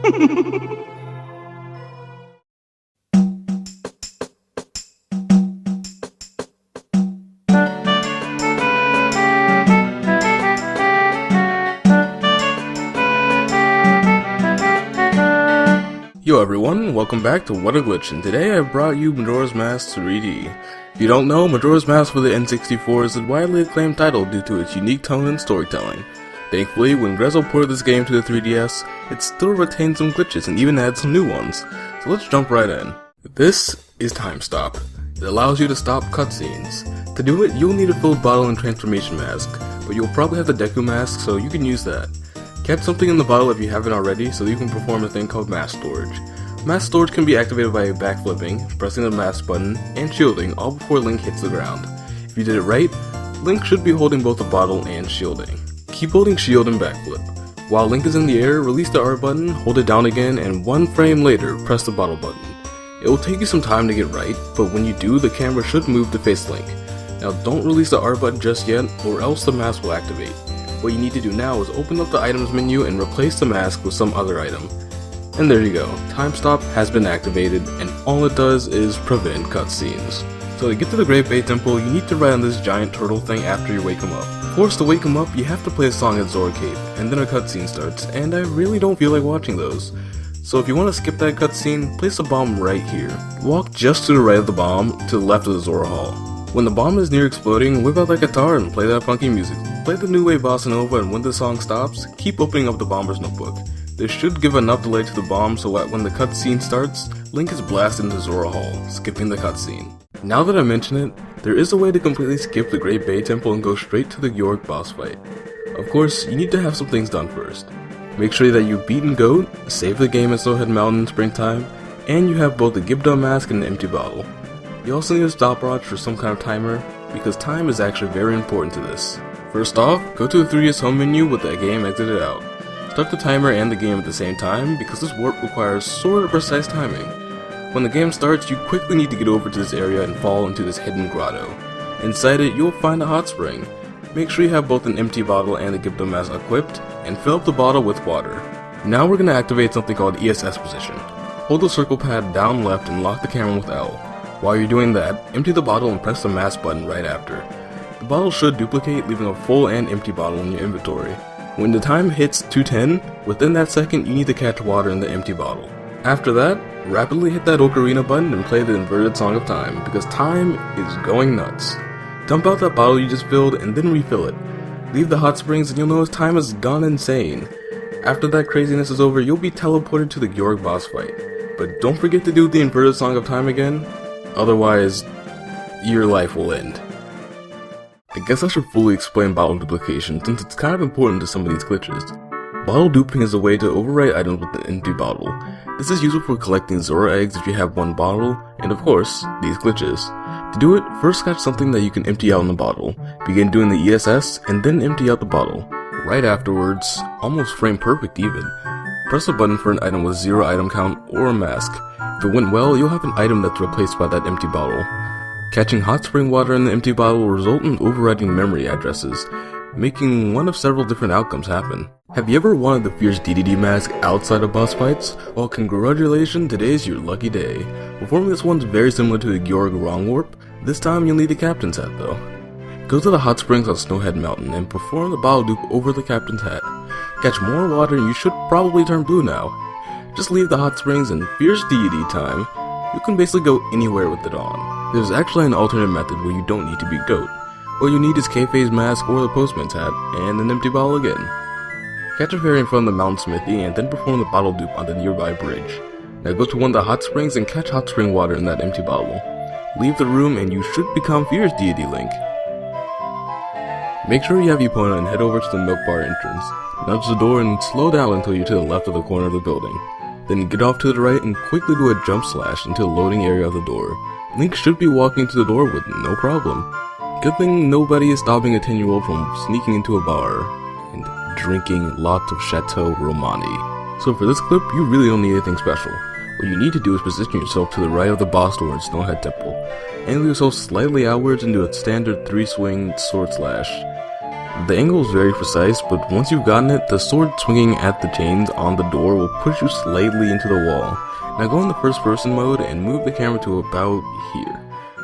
Yo everyone, welcome back to What a Glitch, and today I brought you Majora's Mask 3D. If you don't know, Majora's Mask for the N64 is a widely acclaimed title due to its unique tone and storytelling. Thankfully, when Grezzo ported this game to the 3DS, it still retained some glitches and even added some new ones. So let's jump right in. This is Timestop. It allows you to stop cutscenes. To do it, you'll need a filled bottle and transformation mask, but you'll probably have the Deku mask, so you can use that. Catch something in the bottle if you haven't already, so you can perform a thing called mask storage. Mask storage can be activated by backflipping, pressing the mask button, and shielding, all before Link hits the ground. If you did it right, Link should be holding both the bottle and shielding. Keep holding shield and backflip. While Link is in the air, release the R button, hold it down again, and 1 frame later, press the bottle button. It will take you some time to get right, but when you do, the camera should move to face Link. Now don't release the R button just yet, or else the mask will activate. What you need to do now is open up the items menu and replace the mask with some other item. And there you go, Timestop has been activated, and all it does is prevent cutscenes. So to get to the Great Bay Temple, you need to ride on this giant turtle thing after you wake him up. Of course, to wake him up, you have to play a song at Zora Cape, and then a cutscene starts, and I really don't feel like watching those. So if you want to skip that cutscene, place a bomb right here. Walk just to the right of the bomb, to the left of the Zora Hall. When the bomb is near exploding, whip out that guitar and play that funky music. Play the New Wave Bossa Nova, and when the song stops, keep opening up the bomber's notebook. This should give enough delay to the bomb so that when the cutscene starts, Link is blasted into Zora Hall, skipping the cutscene. Now that I mention it, there is a way to completely skip the Great Bay Temple and go straight to the Gyorg boss fight. Of course, you need to have some things done first. Make sure that you've beaten Goat, save the game at Snowhead Mountain in springtime, and you have both the Gibda mask and the empty bottle. You also need a stopwatch or some kind of timer, because time is actually very important to this. First off, go to the 3DS home menu with the game exited out. Start the timer and the game at the same time, because this warp requires sort of precise timing. When the game starts, you quickly need to get over to this area and fall into this hidden grotto. Inside it, you'll find a hot spring. Make sure you have both an empty bottle and the Gibda mask equipped, and fill up the bottle with water. Now we're going to activate something called ESS position. Hold the circle pad down left and lock the camera with L. While you're doing that, empty the bottle and press the mask button right after. The bottle should duplicate, leaving a full and empty bottle in your inventory. When the time hits 2:10, within that second you need to catch water in the empty bottle. After that, rapidly hit that ocarina button and play the inverted Song of Time, because time is going nuts. Dump out that bottle you just filled and then refill it. Leave the hot springs and you'll notice time has gone insane. After that craziness is over, you'll be teleported to the Gyorg boss fight. But don't forget to do the inverted Song of Time again, otherwise your life will end. I guess I should fully explain bottle duplication since it's kind of important to some of these glitches. Bottle duping is a way to overwrite items with an empty bottle. This is useful for collecting Zora eggs if you have one bottle, and of course, these glitches. To do it, first catch something that you can empty out in the bottle. Begin doing the ESS, and then empty out the bottle. Right afterwards, almost frame perfect even, press a button for an item with 0 item count or a mask. If it went well, you'll have an item that's replaced by that empty bottle. Catching hot spring water in the empty bottle will result in overwriting memory addresses, making one of several different outcomes happen. Have you ever wanted the fierce DDD mask outside of boss fights? Well, congratulations, today's your lucky day. Performing this one's very similar to the Gyorg Wrong Warp. This time you'll need the captain's hat though. Go to the hot springs on Snowhead Mountain and perform the bottle dupe over the captain's hat. Catch more water and you should probably turn blue now. Just leave the hot springs and fierce deity time. You can basically go anywhere with it on. There's actually an alternate method where you don't need to be Goat. All you need is Kayfabe's mask or the postman's hat, and an empty bottle again. Catch a fairy in front of the mountain smithy and then perform the bottle dupe on the nearby bridge. Now go to one of the hot springs and catch hot spring water in that empty bottle. Leave the room and you should become Fierce Deity Link. Make sure you have your opponent and head over to the milk bar entrance. Nudge the door and slow down until you're to the left of the corner of the building. Then get off to the right and quickly do a jump slash into the loading area of the door. Link should be walking to the door with no problem. Good thing nobody is stopping a 10-year-old from sneaking into a bar and drinking lots of Chateau Romani. So for this clip, you really don't need anything special. What you need to do is position yourself to the right of the boss door in Snowhead Temple. Angle yourself slightly outwards and do a standard 3-swing sword slash. The angle is very precise, but once you've gotten it, the sword swinging at the chains on the door will push you slightly into the wall. Now go in the first person mode and move the camera to about here.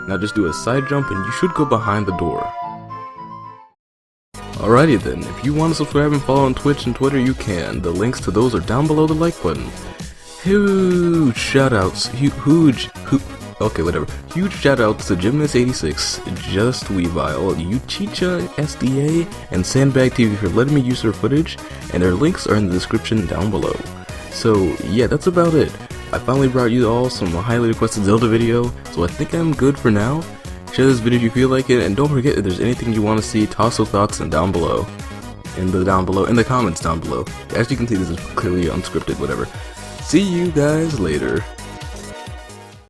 Now just do a side jump and you should go behind the door. Alrighty then, if you want to subscribe and follow on Twitch and Twitter, you can. The links to those are down below the like button. Huge shoutouts, huge shoutouts to Gymnast86, Just Weavile, Uchicha SDA, and Sandbag TV for letting me use their footage, and their links are in the description down below. So yeah, that's about it. I finally brought you all some highly requested Zelda video, so I think I'm good for now. Share this video if you feel like it, and don't forget if there's anything you want to see, toss those thoughts in the comments down below. As you can see, this is clearly unscripted, whatever. See you guys later.